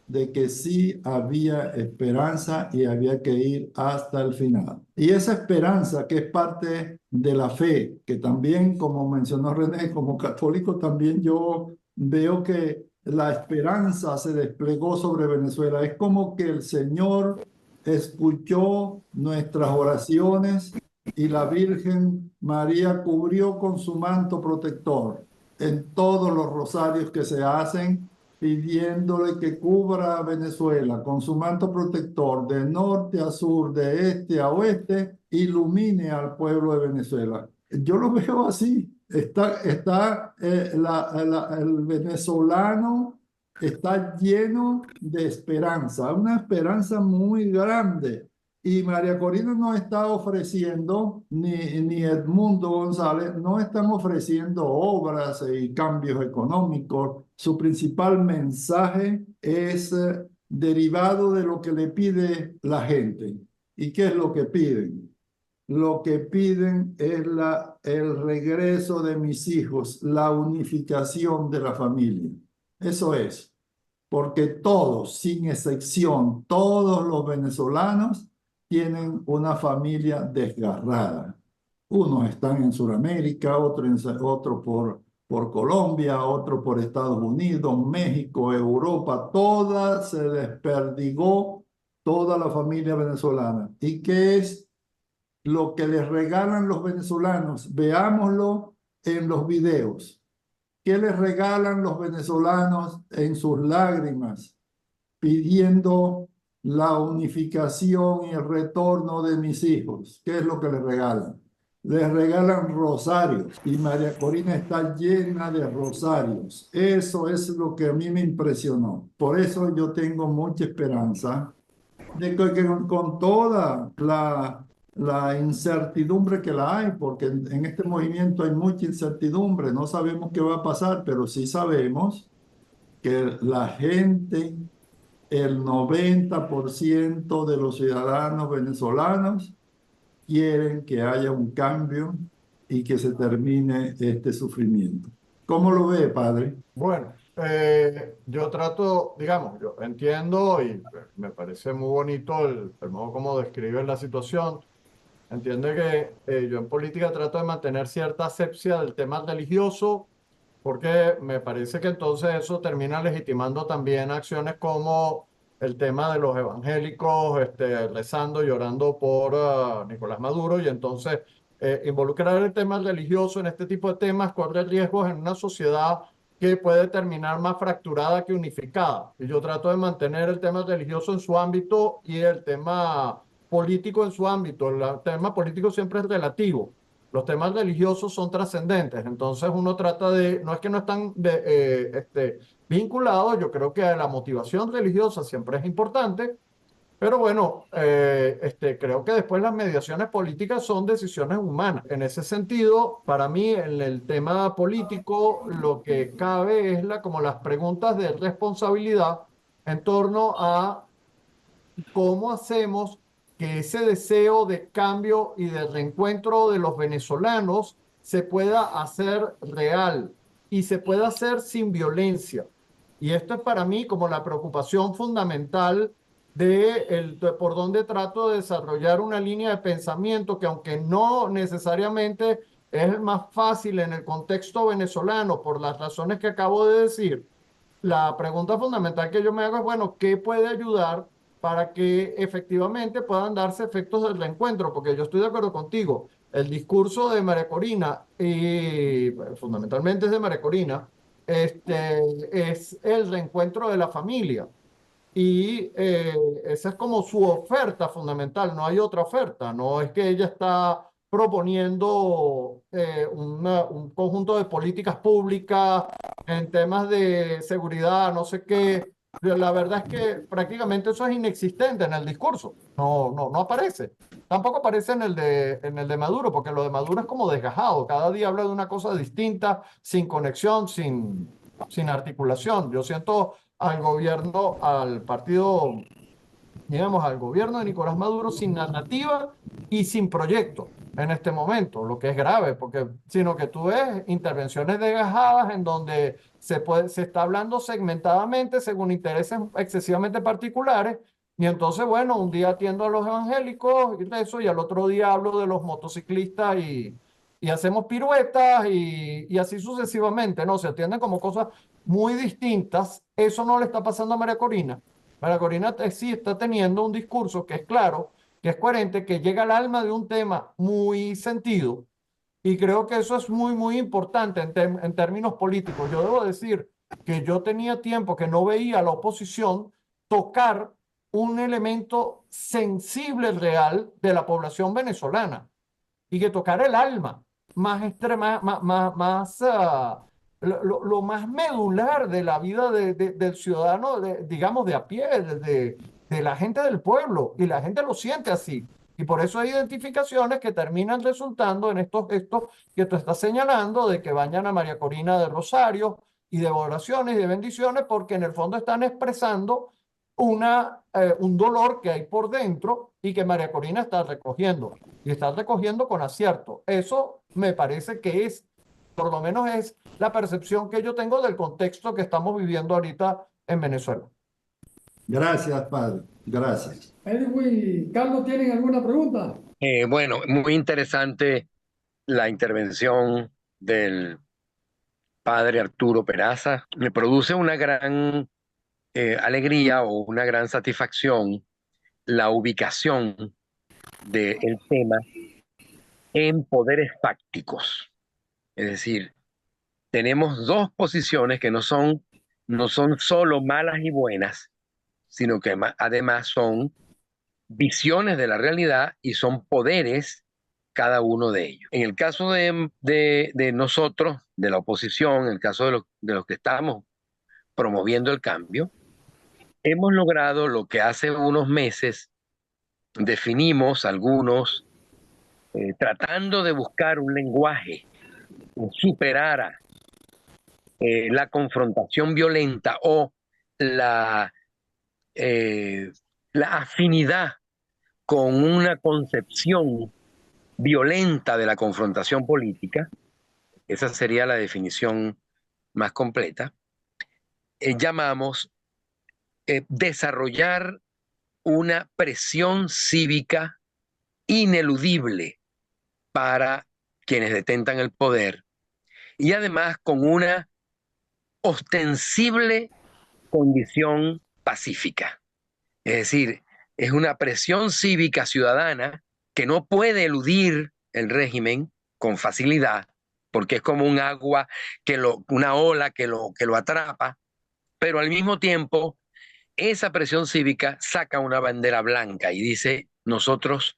de que sí había esperanza y había que ir hasta el final. Y esa esperanza, que es parte de la fe, que también, como mencionó René, como católico también yo veo que la esperanza se desplegó sobre Venezuela. Es como que el Señor escuchó nuestras oraciones y la Virgen María cubrió con su manto protector en todos los rosarios que se hacen, pidiéndole que cubra a Venezuela con su manto protector de norte a sur, de este a oeste, ilumine al pueblo de Venezuela. Yo lo veo así. El venezolano está lleno de esperanza, una esperanza muy grande. Y María Corina no está ofreciendo, ni Edmundo González, no están ofreciendo obras y cambios económicos. Su principal mensaje es derivado de lo que le pide la gente. ¿Y qué es lo que piden? Lo que piden es el regreso de mis hijos, la unificación de la familia. Eso es, porque todos, sin excepción, todos los venezolanos tienen una familia desgarrada. Unos están en Sudamérica, otro por Colombia, otro por Estados Unidos, México, Europa, toda se desperdigó, toda la familia venezolana. ¿Y qué es lo que les regalan los venezolanos? Veámoslo en los videos. ¿Qué les regalan los venezolanos en sus lágrimas, pidiendo la unificación y el retorno de mis hijos? ¿Qué es lo que les regalan? Les regalan rosarios, y María Corina está llena de rosarios. Eso es lo que a mí me impresionó. Por eso yo tengo mucha esperanza de que con toda la incertidumbre que la hay, porque en este movimiento hay mucha incertidumbre, no sabemos qué va a pasar, pero sí sabemos que la gente, el 90% de los ciudadanos venezolanos quieren que haya un cambio y que se termine este sufrimiento. ¿Cómo lo ve, padre? Bueno, yo trato, digamos, yo entiendo y me parece muy bonito el modo como describe la situación. Entiende que yo en política trato de mantener cierta asepsia del tema religioso, porque me parece que entonces eso termina legitimando también acciones como el tema de los evangélicos rezando, llorando por Nicolás Maduro, y entonces involucrar el tema religioso en este tipo de temas corre riesgos en una sociedad que puede terminar más fracturada que unificada. Y yo trato de mantener el tema religioso en su ámbito y el tema político en su ámbito. El tema político siempre es relativo. Los temas religiosos son trascendentes, entonces uno trata de, no es que no están vinculados, yo creo que la motivación religiosa siempre es importante, pero bueno, creo que después las mediaciones políticas son decisiones humanas. En ese sentido, para mí, en el tema político, lo que cabe es como las preguntas de responsabilidad en torno a cómo hacemos que ese deseo de cambio y de reencuentro de los venezolanos se pueda hacer real y se pueda hacer sin violencia. Y esto es para mí como la preocupación fundamental de por donde trato de desarrollar una línea de pensamiento que, aunque no necesariamente es el más fácil en el contexto venezolano por las razones que acabo de decir, la pregunta fundamental que yo me hago es, bueno, ¿qué puede ayudar para que efectivamente puedan darse efectos del reencuentro? Porque yo estoy de acuerdo contigo. El discurso de María Corina, y fundamentalmente es de María Corina, es el reencuentro de la familia. Y esa es como su oferta fundamental, no hay otra oferta, no es que ella está proponiendo un conjunto de políticas públicas en temas de seguridad, no sé qué. La verdad es que prácticamente eso es inexistente en el discurso, no aparece. Tampoco aparece en el de Maduro, porque lo de Maduro es como desgajado, cada día habla de una cosa distinta, sin conexión, sin articulación. Yo siento al gobierno, al partido, digamos, al gobierno de Nicolás Maduro sin narrativa y sin proyecto en este momento, lo que es grave, porque sino que tú ves intervenciones desgajadas en donde se está hablando segmentadamente según intereses excesivamente particulares, y entonces, bueno, un día atiendo a los evangélicos y eso, y al otro día hablo de los motociclistas y hacemos piruetas y así sucesivamente, ¿no? Se atienden como cosas muy distintas. Eso no le está pasando a María Corina. María Corina sí está teniendo un discurso que es claro, que es coherente, que llega al alma de un tema muy sentido. Y creo que eso es muy importante en términos políticos. Yo debo decir que yo tenía tiempo que no veía a la oposición tocar un elemento sensible real de la población venezolana y que tocara el alma más extrema, lo más medular de la vida del ciudadano, digamos, de a pie, de la gente del pueblo, y la gente lo siente así. Y por eso hay identificaciones que terminan resultando en estos gestos que tú estás señalando, de que bañan a María Corina de Rosario y de oraciones y de bendiciones, porque en el fondo están expresando un dolor que hay por dentro y que María Corina está recogiendo, y está recogiendo con acierto. Eso me parece que es, por lo menos es la percepción que yo tengo del contexto que estamos viviendo ahorita en Venezuela. Gracias, padre. Gracias. Edwin, Carlos, ¿tienen alguna pregunta? Bueno, muy interesante la intervención del padre Arturo Peraza. Me produce una gran alegría o una gran satisfacción la ubicación del tema en poderes fácticos. Es decir, tenemos dos posiciones que no son solo malas y buenas, sino que además son visiones de la realidad y son poderes cada uno de ellos. En el caso de nosotros, de la oposición, en el caso de los que estamos promoviendo el cambio, hemos logrado lo que hace unos meses definimos algunos, tratando de buscar un lenguaje que superara la confrontación violenta o la, la afinidad con una concepción violenta de la confrontación política, esa sería la definición más completa, llamamos desarrollar una presión cívica ineludible para quienes detentan el poder y además con una ostensible condición pacífica. Es decir, es una presión cívica ciudadana que no puede eludir el régimen con facilidad, porque es como un agua, una ola que lo atrapa, pero al mismo tiempo esa presión cívica saca una bandera blanca y dice, nosotros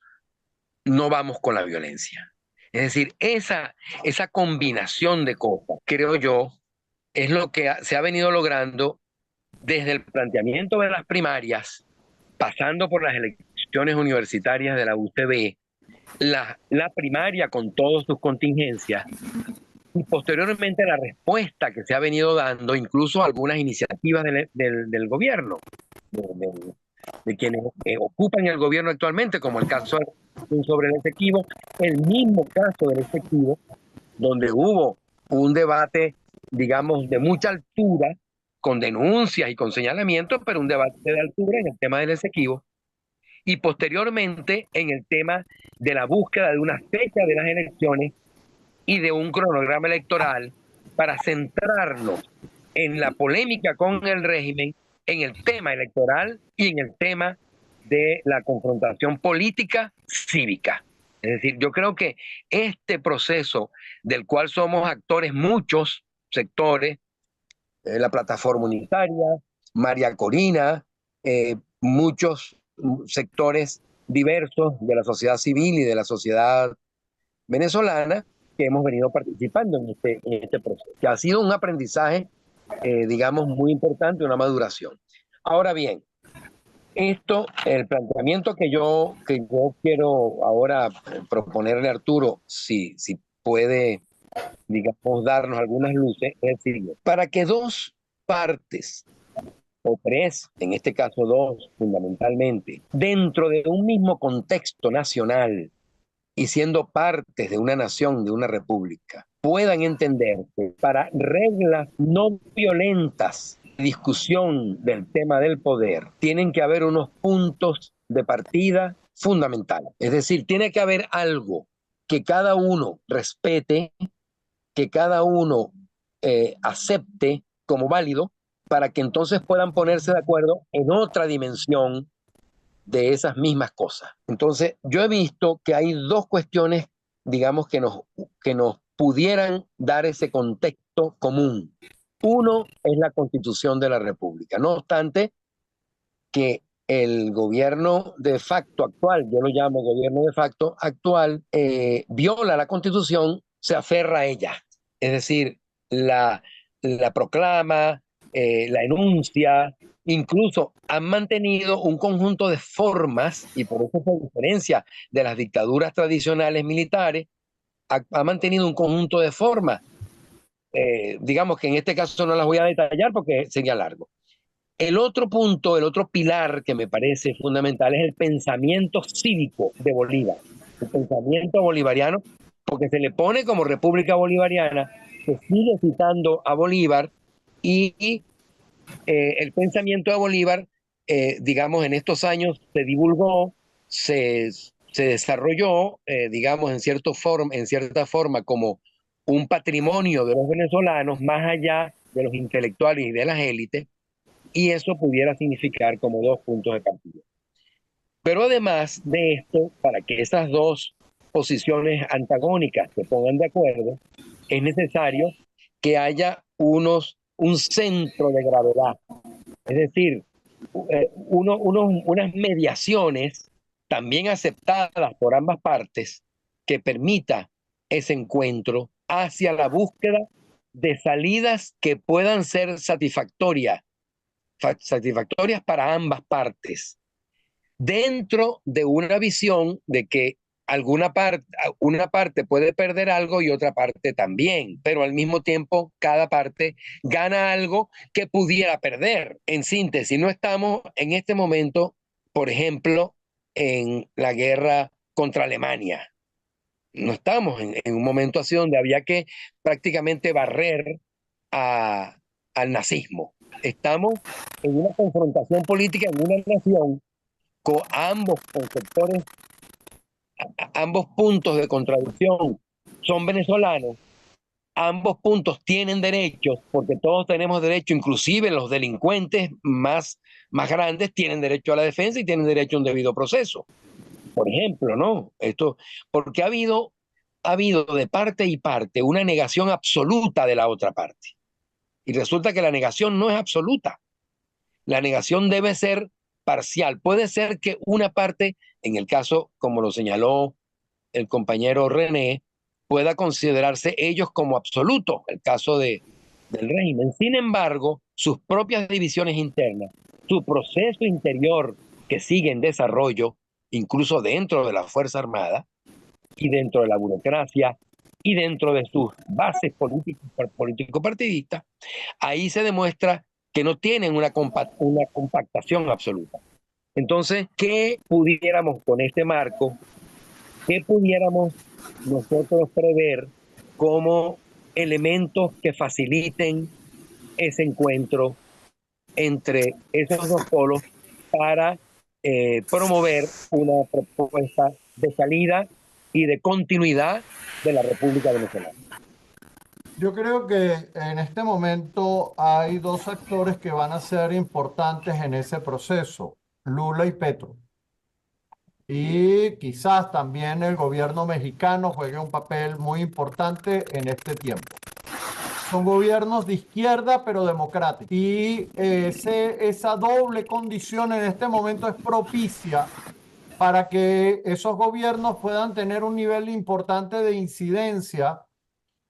no vamos con la violencia. Es decir, esa combinación de cosas, creo yo, es lo que se ha venido logrando desde el planteamiento de las primarias, pasando por las elecciones universitarias de la UCB, la primaria con todas sus contingencias, y posteriormente la respuesta que se ha venido dando, incluso algunas iniciativas del gobierno, de quienes ocupan el gobierno actualmente, como el caso sobre el efectivo, el mismo caso del efectivo, donde hubo un debate, digamos, de mucha altura, con denuncias y con señalamientos, pero un debate de altura en el tema del Esequibo, y posteriormente en el tema de la búsqueda de una fecha de las elecciones y de un cronograma electoral para centrarnos en la polémica con el régimen, en el tema electoral y en el tema de la confrontación política cívica. Es decir, yo creo que este proceso del cual somos actores muchos sectores, la plataforma unitaria, María Corina, muchos sectores diversos de la sociedad civil y de la sociedad venezolana que hemos venido participando en este proceso, que ha sido un aprendizaje, digamos, muy importante, una maduración. Ahora bien, el planteamiento que yo quiero ahora proponerle a Arturo, si puede, digamos, darnos algunas luces, es decir, para que dos partes, o tres, en este caso dos fundamentalmente, dentro de un mismo contexto nacional y siendo partes de una nación, de una república, puedan entender que para reglas no violentas, discusión del tema del poder, tienen que haber unos puntos de partida fundamentales. Es decir, tiene que haber algo que cada uno respete, que cada uno acepte como válido, para que entonces puedan ponerse de acuerdo en otra dimensión de esas mismas cosas. Entonces, yo he visto que hay dos cuestiones, digamos, que nos pudieran dar ese contexto común. Uno es la Constitución de la República. No obstante, que el gobierno de facto actual, yo lo llamo gobierno de facto actual, viola la Constitución, se aferra a ella. Es decir, la proclama, la enuncia, incluso han mantenido un conjunto de formas, y por eso se diferencia de las dictaduras tradicionales militares, ha mantenido un conjunto de formas, digamos que en este caso no las voy a detallar porque sería largo. El otro punto, el otro pilar que me parece fundamental es el pensamiento cívico de Bolívar, el pensamiento bolivariano, porque se le pone como República Bolivariana, se sigue citando a Bolívar y el pensamiento de Bolívar, digamos, en estos años se divulgó, se desarrolló, digamos, en cierta forma como un patrimonio de los venezolanos, más allá de los intelectuales y de las élites, y eso pudiera significar como dos puntos de partida. Pero además de esto, para que esas dos posiciones antagónicas se pongan de acuerdo, es necesario que haya un centro de gravedad, es decir, unas mediaciones también aceptadas por ambas partes que permita ese encuentro hacia la búsqueda de salidas que puedan ser satisfactorias para ambas partes, dentro de una visión de que una parte puede perder algo y otra parte también, pero al mismo tiempo cada parte gana algo que pudiera perder. En síntesis, no estamos en este momento, por ejemplo, en la guerra contra Alemania. No estamos en un momento así donde había que prácticamente barrer al nazismo. Estamos en una confrontación política en una nación con con sectores, ambos puntos de contradicción son venezolanos, ambos puntos tienen derechos, porque todos tenemos derecho, inclusive los delincuentes más grandes tienen derecho a la defensa y tienen derecho a un debido proceso. Por ejemplo, ¿no? Porque ha habido de parte y parte una negación absoluta de la otra parte. Y resulta que la negación no es absoluta. La negación debe ser parcial. Puede ser que una parte, en el caso, como lo señaló el compañero René, pueda considerarse ellos como absolutos, el caso del régimen. Sin embargo, sus propias divisiones internas, su proceso interior que sigue en desarrollo, incluso dentro de la Fuerza Armada y dentro de la burocracia y dentro de sus bases político-partidistas, ahí se demuestra que no tienen una compactación absoluta. Entonces, ¿qué pudiéramos con este marco? ¿Qué pudiéramos nosotros prever como elementos que faciliten ese encuentro entre esos dos polos para promover una propuesta de salida y de continuidad de la República Venezolana? Yo creo que en este momento hay dos actores que van a ser importantes en ese proceso, Lula y Petro. Y quizás también el gobierno mexicano juegue un papel muy importante en este tiempo. Son gobiernos de izquierda, pero democráticos. Y esa doble condición en este momento es propicia para que esos gobiernos puedan tener un nivel importante de incidencia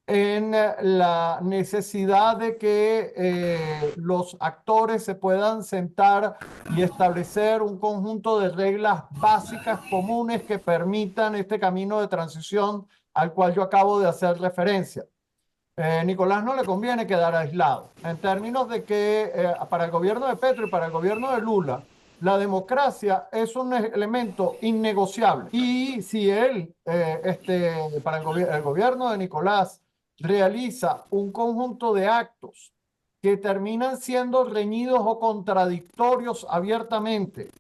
en la necesidad de que los actores se puedan sentar y establecer un conjunto de reglas básicas comunes que permitan este camino de transición al cual yo acabo de hacer referencia. Nicolás no le conviene quedar aislado, en términos de que para el gobierno de Petro y para el gobierno de Lula, la democracia es un elemento innegociable. Y si para el gobierno de Nicolás realiza un conjunto de actos que terminan siendo reñidos o contradictorios abiertamente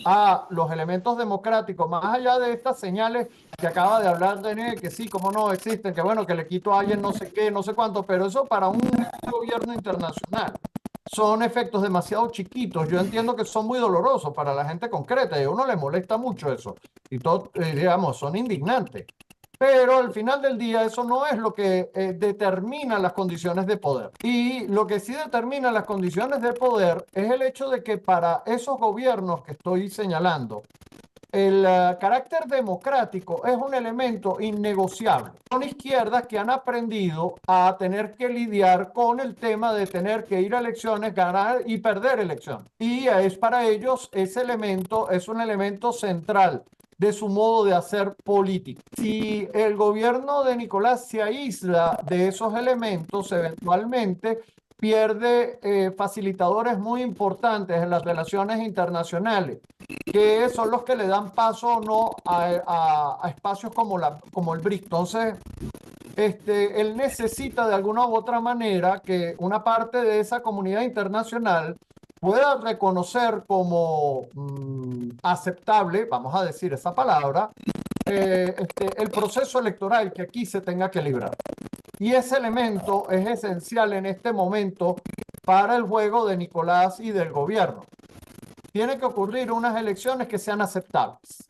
a los elementos democráticos, más allá de estas señales que acaba de hablar René, que sí, cómo no existen, que bueno, que le quito a alguien no sé qué, no sé cuánto, pero eso para un gobierno internacional son efectos demasiado chiquitos. Yo entiendo que son muy dolorosos para la gente concreta y a uno le molesta mucho eso. Y todo, digamos, son indignantes. Pero al final del día eso no es lo que determina las condiciones de poder. Y lo que sí determina las condiciones de poder es el hecho de que para esos gobiernos que estoy señalando, el carácter democrático es un elemento innegociable. Son izquierdas que han aprendido a tener que lidiar con el tema de tener que ir a elecciones, ganar y perder elecciones. Y es para ellos ese elemento es un elemento central de su modo de hacer política. Si el gobierno de Nicolás se aísla de esos elementos, eventualmente pierde facilitadores muy importantes en las relaciones internacionales, que son los que le dan paso o no a espacios como el BRIC. Entonces, él necesita de alguna u otra manera que una parte de esa comunidad internacional pueda reconocer como aceptable, vamos a decir esa palabra, el proceso electoral que aquí se tenga que librar. Y ese elemento es esencial en este momento para el juego de Nicolás y del gobierno. Tiene que ocurrir unas elecciones que sean aceptables.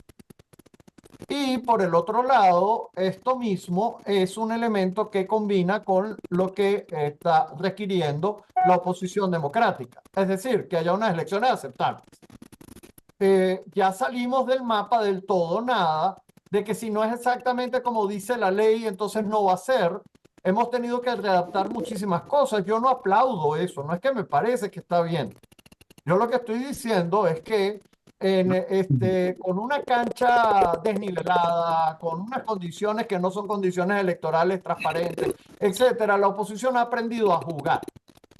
Y por el otro lado, esto mismo es un elemento que combina con lo que está requiriendo la oposición democrática. Es decir, que haya unas elecciones aceptables. Ya salimos del mapa del todo nada, de que si no es exactamente como dice la ley, entonces no va a ser. Hemos tenido que readaptar muchísimas cosas. Yo no aplaudo eso, no es que me parece que está bien. Yo lo que estoy diciendo es que con una cancha desnivelada, con unas condiciones que no son condiciones electorales transparentes, etcétera, la oposición ha aprendido a jugar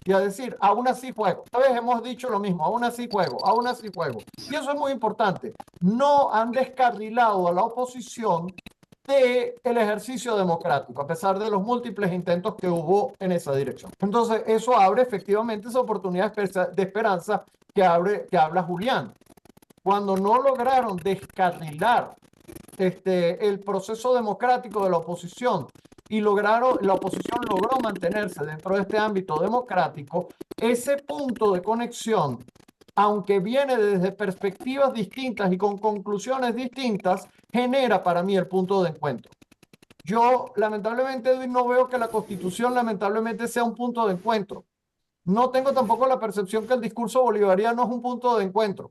y a decir, aún así juego. Esta vez hemos dicho lo mismo, aún así juego, aún así juego. Y eso es muy importante. No han descarrilado a la oposición del ejercicio democrático, a pesar de los múltiples intentos que hubo en esa dirección. Entonces, eso abre efectivamente esa oportunidad de esperanza que habla Julián. Cuando no lograron descarrilar el proceso democrático de la oposición y la oposición logró mantenerse dentro de este ámbito democrático, ese punto de conexión, aunque viene desde perspectivas distintas y con conclusiones distintas, genera para mí el punto de encuentro. Yo, lamentablemente, Edwin, no veo que la Constitución, lamentablemente, sea un punto de encuentro. No tengo tampoco la percepción que el discurso bolivariano es un punto de encuentro.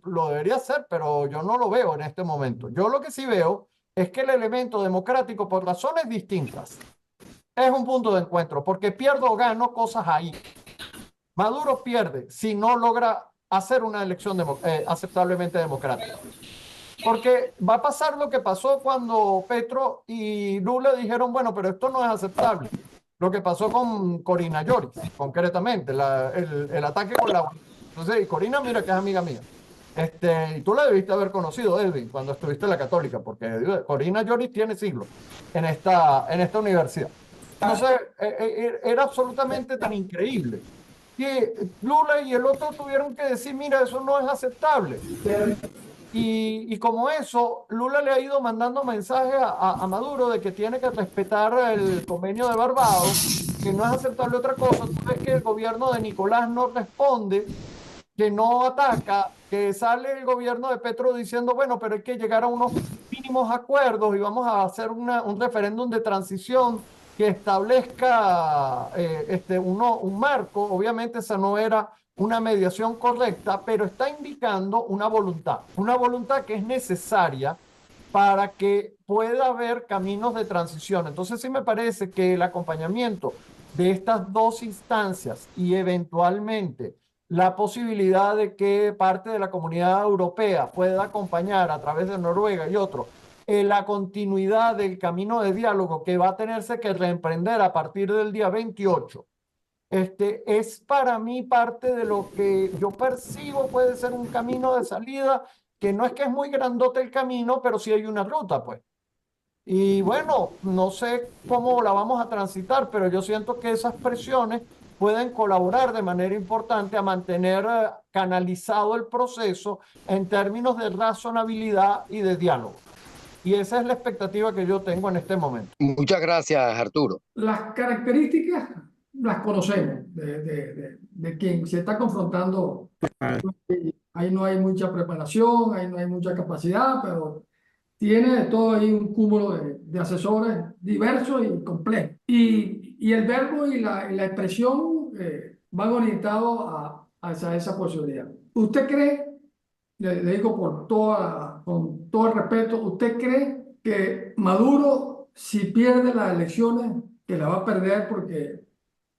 Lo debería ser, pero yo no lo veo en este momento. Yo lo que sí veo es que el elemento democrático, por razones distintas, es un punto de encuentro, porque pierdo o gano cosas ahí. Maduro pierde si no logra hacer una elección aceptablemente democrática. Porque va a pasar lo que pasó cuando Petro y Lula dijeron, bueno, pero esto no es aceptable. Lo que pasó con Corina Lloris, concretamente, el ataque con la... Entonces, y Corina, mira que es amiga mía. Y tú la debiste haber conocido, Edwin, cuando estuviste en la Católica, porque Corina Lloris tiene siglos en esta universidad. Entonces, era absolutamente tan increíble que Lula y el otro tuvieron que decir, mira, eso no es aceptable. Y como eso, Lula le ha ido mandando mensajes a Maduro de que tiene que respetar el convenio de Barbados, que no es aceptable otra cosa. Tú ves que el gobierno de Nicolás no responde, que no ataca, que sale el gobierno de Petro diciendo, bueno, pero hay que llegar a unos mínimos acuerdos y vamos a hacer un referéndum de transición que establezca un marco. Obviamente esa no era una mediación correcta, pero está indicando una voluntad que es necesaria para que pueda haber caminos de transición. Entonces sí me parece que el acompañamiento de estas dos instancias y eventualmente la posibilidad de que parte de la comunidad europea pueda acompañar a través de Noruega y otros la continuidad del camino de diálogo que va a tenerse que reemprender a partir del día 28. Es para mí parte de lo que yo percibo puede ser un camino de salida, que no es que es muy grandote el camino, pero sí hay una ruta, pues. Y bueno, no sé cómo la vamos a transitar, pero yo siento que esas presiones pueden colaborar de manera importante a mantener canalizado el proceso en términos de razonabilidad y de diálogo. Y esa es la expectativa que yo tengo en este momento. Muchas gracias, Arturo. Las características las conocemos de quien se está confrontando. Ahí no hay mucha preparación, ahí no hay mucha capacidad, pero tiene de todo ahí un cúmulo de asesores diversos y complejos. Y el verbo y la expresión van orientados hacia esa posibilidad. ¿Usted cree, le digo con todo el respeto, usted cree que Maduro, si pierde las elecciones, que la va a perder porque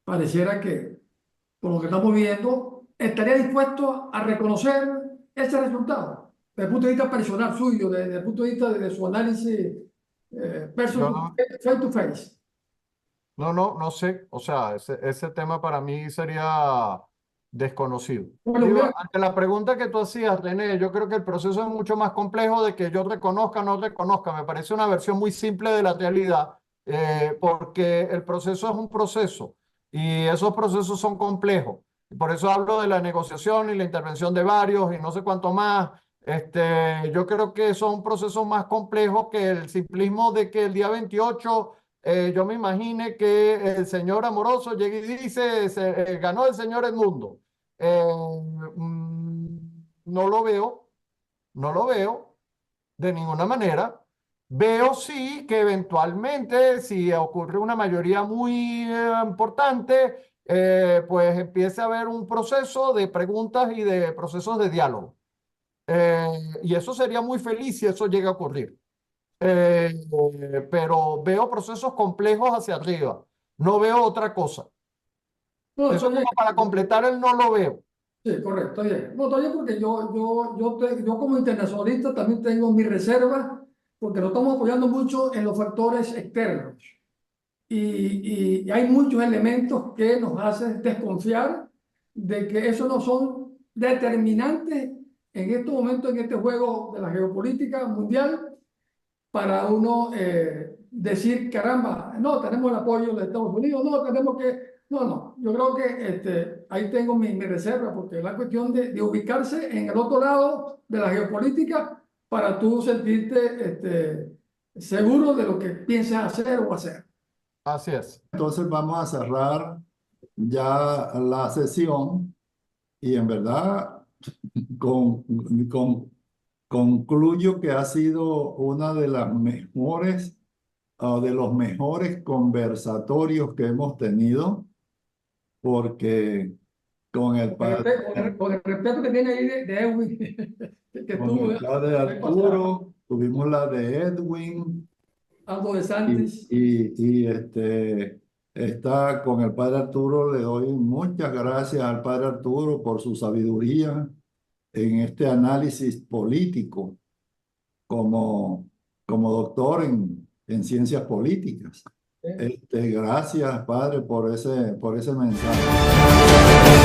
pareciera que, por lo que estamos viendo, estaría dispuesto a reconocer ese resultado, desde el punto de vista personal suyo, desde el punto de vista de su análisis face to face? No sé. O sea, ese tema para mí sería desconocido. Bueno, Digo, ante la pregunta que tú hacías, René, yo creo que el proceso es mucho más complejo de que yo reconozca o no reconozca. Me parece una versión muy simple de la realidad, porque el proceso es un proceso y esos procesos son complejos. Y por eso hablo de la negociación y la intervención de varios y no sé cuánto más. Yo creo que son procesos más complejos que el simplismo de que el día 28 yo me imagine que el señor Amoroso llegue y dice, ganó el señor Edmundo. No lo veo, no lo veo de ninguna manera. Veo sí que eventualmente, si ocurre una mayoría muy importante, pues empiece a haber un proceso de preguntas y de procesos de diálogo. Y eso sería muy feliz si eso llega a ocurrir. Pero veo procesos complejos hacia arriba. No veo otra cosa. no, Eso como para completar el no lo veo. Sí, correcto, está bien. No, está bien porque yo como internacionalista también tengo mis reservas porque nos estamos apoyando mucho en los factores externos y hay muchos elementos que nos hacen desconfiar de que esos no son determinantes en estos momentos, en este juego de la geopolítica mundial, para uno decir, caramba, no, tenemos el apoyo de Estados Unidos, no, tenemos que... No, no, yo creo que ahí tengo mi reserva, porque es la cuestión de ubicarse en el otro lado de la geopolítica para tú sentirte seguro de lo que piensas hacer o hacer. Así es. Entonces vamos a cerrar ya la sesión y en verdad con, con, concluyo que ha sido una de las mejores o de los mejores conversatorios que hemos tenido porque con el padre, Con el respeto que tiene ahí de Edwin, que con tuvo el padre Arturo, tuvimos la de Edwin algo de y, Santis. está con el padre Arturo. Le doy muchas gracias al padre Arturo por su sabiduría en este análisis político como doctor en ciencias políticas. Gracias, padre, por ese mensaje.